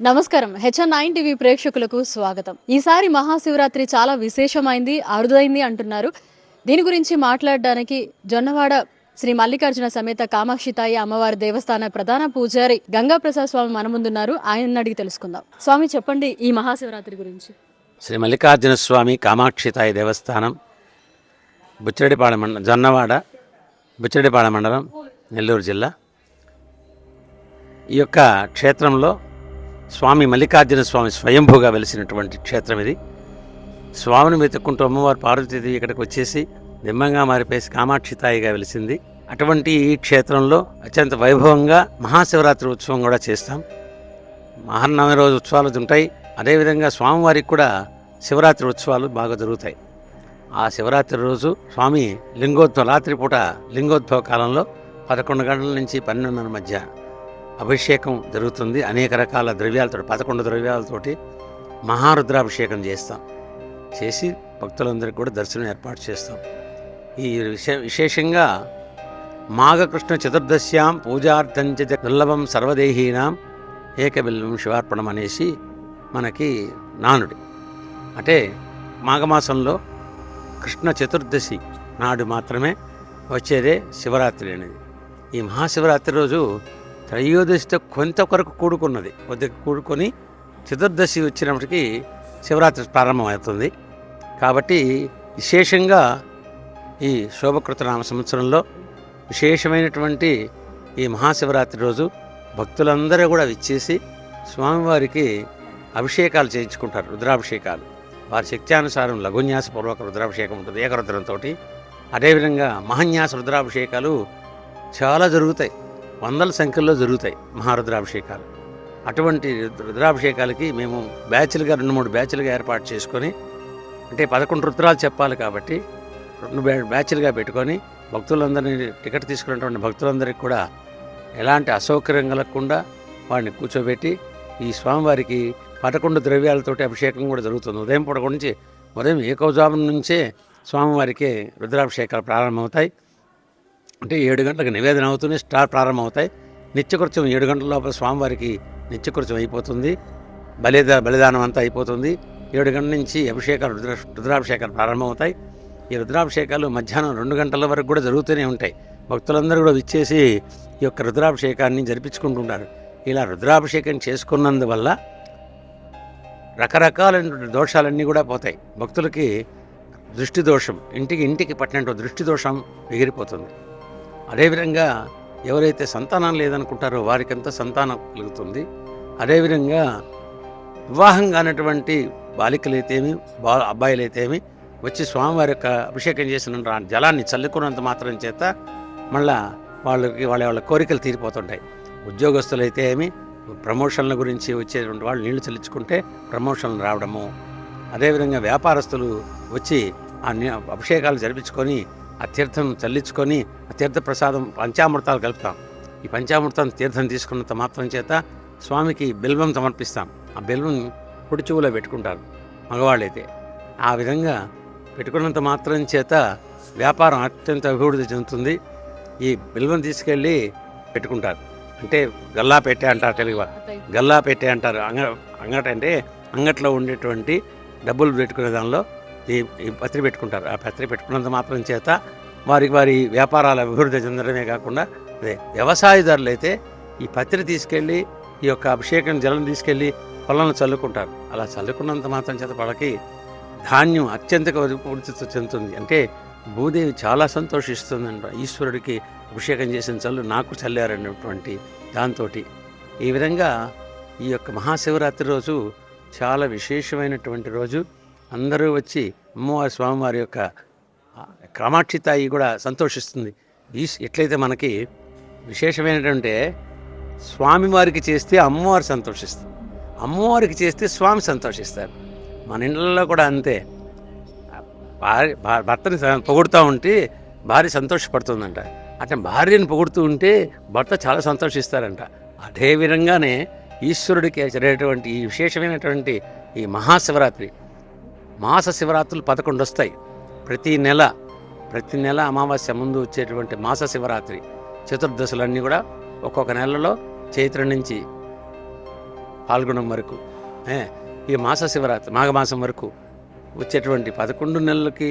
నమస్కారం. హెచ్ఎన్9 టీవీ ప్రేక్షకులకు స్వాగతం. ఈసారి మహాశివరాత్రి చాలా విశేషమైంది, అరుదైంది అంటున్నారు. దీని గురించి మాట్లాడడానికి జొన్నవాడ శ్రీ మల్లికార్జున సమేత కామాక్షితాయి అమ్మవారి దేవస్థాన ప్రధాన పూజారి గంగాప్రసాద్ స్వామి మన ముందున్నారు. ఆయన అడిగి తెలుసుకుందాం. స్వామి చెప్పండి ఈ మహాశివరాత్రి గురించి. శ్రీ మల్లికార్జున స్వామి కామాక్షితాయి దేవస్థానం బుచ్చిరెడ్డిపాళెం జొన్నవాడ బుచ్చిరెడ్డిపాళెం మండలం, నెల్లూరు జిల్లా. ఈ యొక్క క్షేత్రంలో స్వామి మల్లికార్జున స్వామి స్వయంభూగా వెలిసినటువంటి క్షేత్రం ఇది. స్వామిని వెతుక్కుంటూ అమ్మవారు పార్వతీదేవి ఇక్కడికి వచ్చేసి దిమ్మంగా మారిపోయి కామాక్షితాయిగా వెలిసింది. అటువంటి ఈ క్షేత్రంలో అత్యంత వైభవంగా మహాశివరాత్రి ఉత్సవం కూడా చేస్తాం. మహానవమి రోజు ఉత్సవాలు ఉంటాయి. అదేవిధంగా స్వామివారికి కూడా శివరాత్రి ఉత్సవాలు బాగా జరుగుతాయి. ఆ శివరాత్రి రోజు స్వామి రాత్రిపూట లింగోద్భవ కాలంలో 11 గంటల నుంచి 12:30 మధ్య అభిషేకం జరుగుతుంది. అనేక రకాల ద్రవ్యాలతో 11 ద్రవ్యాలతోటి మహారుద్రాభిషేకం చేస్తాం. చేసి భక్తులందరికీ కూడా దర్శనం ఏర్పాటు చేస్తాం. ఈ విశేషంగా మాఘకృష్ణ చతుర్దశ్యాం పూజార్థంచ దుర్లభం సర్వదేహీనాం ఏకబిల్వం శివార్పణం అనేసి మనకి నానుడి. అంటే మాఘమాసంలో కృష్ణ చతుర్దశి నాడు మాత్రమే వచ్చేదే శివరాత్రి అనేది. ఈ మహాశివరాత్రి రోజు త్రయోదశితో కొంతవరకు కూడుకున్నది, కొద్దిగా కూడుకొని చతుర్దశి వచ్చినప్పటికీ శివరాత్రి ప్రారంభమవుతుంది. కాబట్టి విశేషంగా ఈ శోభకృత నామ సంవత్సరంలో విశేషమైనటువంటి ఈ మహాశివరాత్రి రోజు భక్తులందరూ కూడా విచ్చేసి స్వామివారికి అభిషేకాలు చేయించుకుంటారు. రుద్రాభిషేకాలు వారి శక్త్యానుసారం లఘున్యాసపూర్వక రుద్రాభిషేకం ఉంటుంది ఏకరుద్రంతో. అదేవిధంగా మహన్యాస రుద్రాభిషేకాలు చాలా జరుగుతాయి, వందల సంఖ్యలో జరుగుతాయి మహారుద్రాభిషేకాలు. అటువంటి రుద్రాభిషేకాలకి మేము బ్యాచ్లుగా 2-3 బ్యాచ్లుగా ఏర్పాటు చేసుకొని, అంటే 11 రుద్రాలు చెప్పాలి కాబట్టి 2 బ్యాచ్లుగా పెట్టుకొని భక్తులందరినీ టికెట్ తీసుకున్నటువంటి భక్తులందరికీ కూడా ఎలాంటి అసౌకర్యం కలగకుండా వాడిని కూర్చోబెట్టి ఈ స్వామివారికి 11 ద్రవ్యాలతోటి అభిషేకం కూడా జరుగుతుంది. ఉదయం పూట నుంచి ఉదయం ఏకోజామున నుంచే స్వామివారికి రుద్రాభిషేకాలు ప్రారంభమవుతాయి. అంటే 7 గంటలకు నివేదన అవుతూనే ప్రారంభమవుతాయి. నిత్యకృత్యం 7 గంటల లోపల స్వామివారికి నిత్యకృత్యం అయిపోతుంది. బలిదానం అంతా అయిపోతుంది. 7 గంటల నుంచి అభిషేకాలు రుద్రాభిషేకాలు ప్రారంభమవుతాయి. ఈ రుద్రాభిషేకాలు మధ్యాహ్నం 2 గంటల వరకు కూడా జరుగుతూనే ఉంటాయి. భక్తులందరూ కూడా విచ్చేసి ఈ యొక్క రుద్రాభిషేకాన్ని జరిపించుకుంటుంటారు. ఇలా రుద్రాభిషేకం చేసుకున్నందువల్ల రకరకాలైన దోషాలన్నీ కూడా పోతాయి. భక్తులకి దృష్టి దోషం, ఇంటికి పట్టినట్టు దృష్టి దోషం ఎగిరిపోతుంది. అదేవిధంగా ఎవరైతే సంతానం లేదనుకుంటారో వారికంతా సంతానం కలుగుతుంది. అదేవిధంగా వివాహం కానటువంటి బాలికలైతేమి అబ్బాయిలైతేమి వచ్చి స్వామివారి యొక్క అభిషేకం చేసిన జలాన్ని చల్లుకున్నంత మాత్రం చేత మళ్ళా వాళ్ళ కోరికలు తీరిపోతుంటాయి. ఉద్యోగస్తులైతే ఏమి ప్రమోషన్ల గురించి వచ్చేటువంటి వాళ్ళు నీళ్లు చల్లించుకుంటే ప్రమోషన్లు రావడము. అదేవిధంగా వ్యాపారస్తులు వచ్చి ఆ అభిషేకాలు జరిపించుకొని ఆ తీర్థం చల్లించుకొని ఆ తీర్థ ప్రసాదం పంచామృతాలు కలుపుతాం. ఈ పంచామృతం తీర్థం తీసుకున్నంత మాత్రం చేత స్వామికి బిల్వం సమర్పిస్తాం. ఆ బిల్వం పొడి చెవులో పెట్టుకుంటారు మగవాళ్ళైతే. ఆ విధంగా పెట్టుకున్నంత మాత్రం చేత వ్యాపారం అత్యంత అభివృద్ధి చెందుతుంది. ఈ బిల్వం తీసుకెళ్ళి పెట్టుకుంటారు. అంటే గల్లా పెట్టే అంటారు తెలుగు, గల్లా పెట్టే అంటారు. అంగటంటే అంగట్లో ఉండేటువంటి డబ్బులు పెట్టుకునే దానిలో ఈ పత్రి పెట్టుకుంటారు. ఆ పత్రి పెట్టుకున్నంత మాత్రం చేత వారి వ్యాపారాల అభివృద్ధి చెందడమే కాకుండా అదే వ్యవసాయదారులు అయితే ఈ పత్రి తీసుకెళ్ళి ఈ యొక్క అభిషేకం జలం తీసుకెళ్ళి పొలంలో చల్లుకుంటారు. అలా చల్లుకున్నంత మాత్రం చేత వాళ్ళకి ధాన్యం అత్యంత వృద్ధి చెందుతుంది. అంటే భూదేవి చాలా సంతోషిస్తుందంట. ఈశ్వరుడికి అభిషేకం చేసిన చల్లు నాకు చల్లారనేటువంటి దాంతో ఈ విధంగా ఈ యొక్క మహాశివరాత్రి రోజు చాలా విశేషమైనటువంటి రోజు. అందరూ వచ్చి అమ్మవారి స్వామివారి యొక్క కామాక్షితాయి కూడా సంతోషిస్తుంది. ఎట్లయితే మనకి విశేషమైనటువంటి స్వామివారికి చేస్తే అమ్మవారు సంతోషిస్తుంది, అమ్మవారికి చేస్తే స్వామి సంతోషిస్తారు. మన ఇళ్ళల్లో కూడా అంతే. భర్తని పొగుడుతూ ఉంటే భార్య సంతోషపడుతుందంట. అంటే భార్యను పొగుడుతూ ఉంటే భర్త చాలా సంతోషిస్తారంట. అదే విధంగానే ఈశ్వరుడికి జరిగేటువంటి ఈ విశేషమైనటువంటి ఈ మహాశివరాత్రి మాస శివరాత్రులు 11 వస్తాయి. ప్రతి నెల అమావాస్య ముందు వచ్చేటువంటి మాస శివరాత్రి చతుర్దశలన్నీ కూడా ఒక్కొక్క నెలలో చైత్ర నుంచి పాల్గొనడం వరకు ఈ మాస శివరాత్రి మాఘమాసం వరకు వచ్చేటువంటి 11 నెలలకి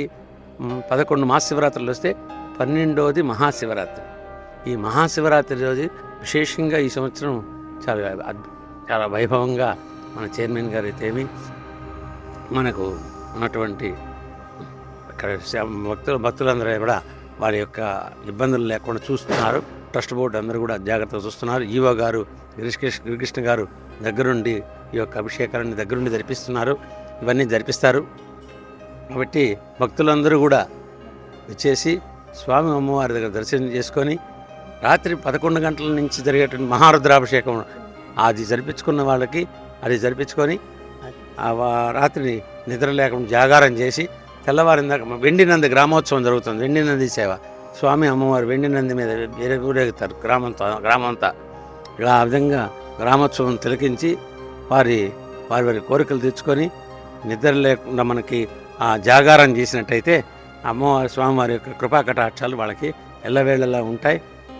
11 మాస శివరాత్రులు వస్తే 12వది మహాశివరాత్రి. ఈ మహాశివరాత్రి రోజు విశేషంగా ఈ సంవత్సరం చాలా వైభవంగా మన చైర్మన్ గారు అయితేమి మనకు ఉన్నటువంటి ఇక్కడ భక్తులందరూ కూడా వారి యొక్క ఇబ్బందులు లేకుండా చూస్తున్నారు. ట్రస్ట్ బోర్డు అందరూ కూడా జాగ్రత్తగా చూస్తున్నారు. ఈవో గారు గిరికృష్ణ గారు దగ్గరుండి ఈ యొక్క అభిషేకాన్ని దగ్గరుండి జరిపిస్తున్నారు. ఇవన్నీ జరిపిస్తారు. కాబట్టి భక్తులందరూ కూడా వచ్చేసి స్వామి అమ్మవారి దగ్గర దర్శనం చేసుకొని రాత్రి 11 గంటల నుంచి జరిగేటువంటి మహారుద్రాభిషేకం అది జరిపించుకున్న వాళ్ళకి అది జరిపించుకొని రాత్రి నిద్ర లేకుండా జాగారం చేసి తెల్లవారిందాక వెండి నంది గ్రామోత్సవం జరుగుతుంది. వెండి నంది సేవ, స్వామి అమ్మవారు వెండి నంది మీద ఊరేగుతారు గ్రామంతా. ఇలా ఆ విధంగా గ్రామోత్సవం తిలకించి వారి కోరికలు తెచ్చుకొని నిద్ర లేకుండా మనకి ఆ జాగారం చేసినట్టయితే అమ్మవారి స్వామివారి యొక్క కృపా కటాక్షాలు వాళ్ళకి ఎల్లవేళలా ఉంటాయి.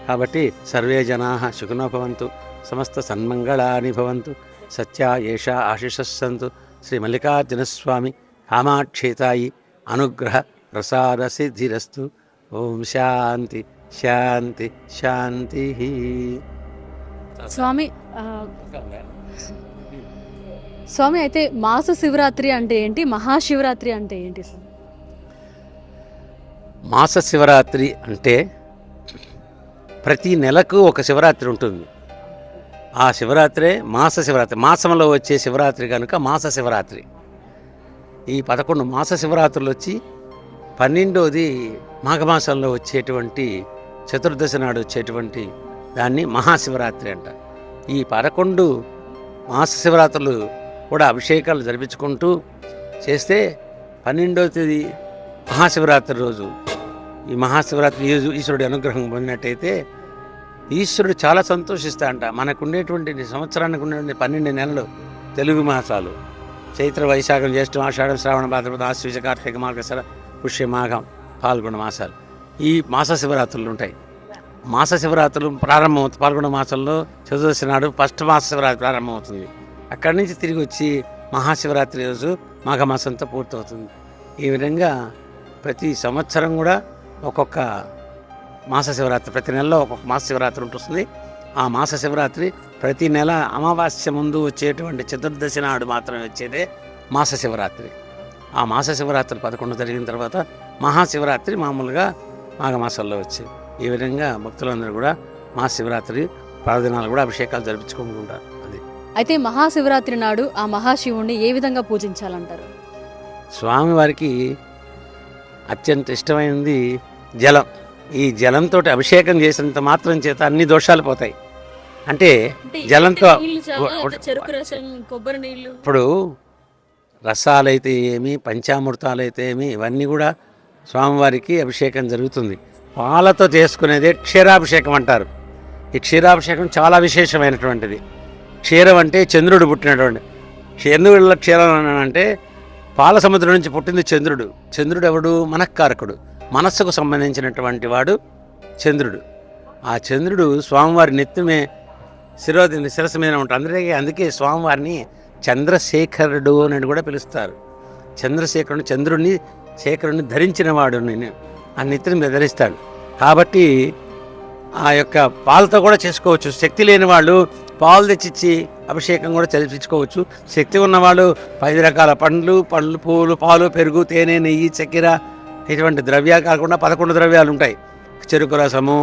కాబట్టి సర్వే జనాః సుఖినో భవంతు, సమస్త సన్మంగళాని భవంతు, సత్య ఏష ఆశిషస్సంతు. శ్రీ మల్లికార్జునస్వామి కామాక్షేతాయి అనుగ్రహ ప్రసాద సిద్ధిరస్తు. ఓం శాంతి శాంతి శాంతి. స్వామి అయితే మాస శివరాత్రి అంటే ఏంటి, మహాశివరాత్రి అంటే ఏంటి? మాస శివరాత్రి అంటే ప్రతి నెలకు ఒక శివరాత్రి ఉంటుంది. ఆ శివరాత్రే మాస శివరాత్రి. మాసంలో వచ్చే శివరాత్రి కనుక మాస శివరాత్రి. ఈ 11 మాస శివరాత్రులు వచ్చి 12వది మాఘమాసంలో వచ్చేటువంటి చతుర్దశి నాడు వచ్చేటువంటి దాన్ని మహాశివరాత్రి అంటారు. ఈ 11 మాస శివరాత్రులు కూడా అభిషేకాలు జరిపించుకుంటూ చేస్తే 12వ తేదీ మహాశివరాత్రి రోజు ఈ మహాశివరాత్రి ఈశ్వరుడి అనుగ్రహం పొందినట్టయితే ఈశ్వరుడు చాలా సంతోషిస్తా అంట. మనకు ఉండేటువంటి సంవత్సరానికి ఉండేటువంటి 12 నెలలు తెలుగు మాసాలు చైత్ర వైశాఖం జ్యేష్ఠం ఆషాఢం శ్రావణ భాద్రపద ఆశ్వీజ కార్తీక మార్గశిర పుష్యమాఘం పాల్గొన మాసాలు ఈ మాస శివరాత్రులు ఉంటాయి. మాస శివరాత్రులు ప్రారంభమవుతుంది. పాల్గొన మాసంలో చతుర్దశి నాడు ఫస్ట్ మాస శివరాత్రి ప్రారంభమవుతుంది. అక్కడి నుంచి తిరిగి వచ్చి మహాశివరాత్రి రోజు మాఘమాసంతో పూర్తవుతుంది. ఈ విధంగా ప్రతి సంవత్సరం కూడా ఒక్కొక్క మాస శివరాత్రి, ప్రతి నెలలో ఒక్కొక్క మాస శివరాత్రి ఉంటుంది. ఆ మాస శివరాత్రి ప్రతి నెల అమావాస్య ముందు వచ్చేటువంటి చతుర్దశి నాడు మాత్రమే వచ్చేదే మాస శివరాత్రి. ఆ మాస శివరాత్రి 11 జరిగిన తర్వాత మహాశివరాత్రి మామూలుగా మాఘమాసంలో వచ్చేది. ఈ విధంగా భక్తులందరూ కూడా మహాశివరాత్రి పర్వదినాలు కూడా అభిషేకాలు జరిపించుకుంటుంటారు. అది అయితే మహాశివరాత్రి నాడు ఆ మహాశివుణ్ణి ఏ విధంగా పూజించాలంటారు? స్వామివారికి అత్యంత ఇష్టమైనది జలం. ఈ జలంతో అభిషేకం చేసినంత మాత్రం చేత అన్ని దోషాలు పోతాయి. అంటే జలంతో ఇప్పుడు రసాలైతే ఏమి, పంచామృతాలైతే ఏమి, ఇవన్నీ కూడా స్వామివారికి అభిషేకం జరుగుతుంది. పాలతో చేసుకునేదే క్షీరాభిషేకం అంటారు. ఈ క్షీరాభిషేకం చాలా విశేషమైనటువంటిది. క్షీరం అంటే చంద్రుడు పుట్టినటువంటి, చంద్రుడిలో క్షీరం అంటే పాల సముద్రం నుంచి పుట్టింది చంద్రుడు. చంద్రుడు ఎవడు? మనఃకారకుడు, మనస్సుకు సంబంధించినటువంటి వాడు చంద్రుడు. ఆ చంద్రుడు స్వామివారి నెత్తిమే శిరస్సు మీద ఉంటుంది. అందుకే స్వామివారిని చంద్రశేఖరుడు అని కూడా పిలుస్తారు. చంద్రశేఖరుడు, చంద్రుడిని శేఖరుడిని ధరించిన వాడు నేను ఆ నెత్తిని మీద ధరిస్తాడు. కాబట్టి ఆ యొక్క పాలతో కూడా చేసుకోవచ్చు. శక్తి లేని వాళ్ళు పాలు తెచ్చిచ్చి అభిషేకం కూడా జరిపించుకోవచ్చు. శక్తి ఉన్నవాళ్ళు 10 రకాల పండ్లు, పువ్వులు, పాలు, పెరుగు, తేనె, నెయ్యి, చక్కెర ఇటువంటి ద్రవ్యాలు కాకుండా 11 ద్రవ్యాలు ఉంటాయి. చెరుకు రసము,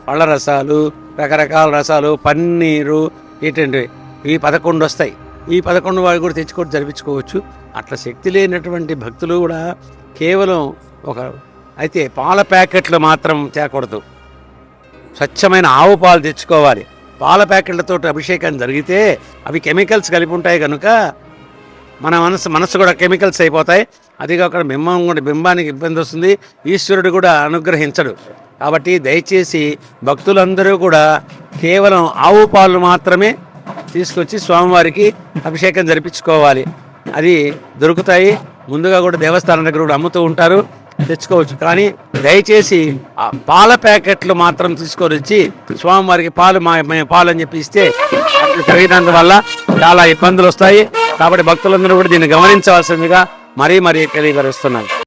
పళ్ళ రసాలు, రకరకాల రసాలు, పన్నీరు, ఇటువంటి ఈ 11 వస్తాయి. ఈ 11 వాళ్ళు కూడా తెచ్చుకొని జరిపించుకోవచ్చు. అట్లా శక్తి లేనటువంటి భక్తులు కూడా కేవలం అయితే పాల ప్యాకెట్లు మాత్రం తేకూడదు. స్వచ్ఛమైన ఆవు పాలు తెచ్చుకోవాలి. పాల ప్యాకెట్లతో అభిషేకం జరిగితే అవి కెమికల్స్ కలిపి ఉంటాయి కనుక మన మనసు కూడా కెమికల్స్ అయిపోతాయి. అది కాకుండా బింబానికి ఇబ్బంది వస్తుంది. ఈశ్వరుడు కూడా అనుగ్రహించడు. కాబట్టి దయచేసి భక్తులందరూ కూడా కేవలం ఆవు పాలు మాత్రమే తీసుకొచ్చి స్వామివారికి అభిషేకం జరిపించుకోవాలి. అది దొరుకుతాయి. ముందుగా కూడా దేవస్థానం దగ్గర కూడా అమ్ముతూ ఉంటారు. తెచ్చుకోవచ్చు. కానీ దయచేసి ఆ పాల ప్యాకెట్లు మాత్రం తీసుకొని వచ్చి స్వామివారికి మేము పాలు అని చెప్పి ఇస్తే అట్లా జరిగినందువల్ల చాలా ఇబ్బందులు వస్తాయి. కాబట్టి భక్తులందరూ కూడా దీన్ని గమనించవలసిందిగా మరీ తెలియపరుస్తున్నాను.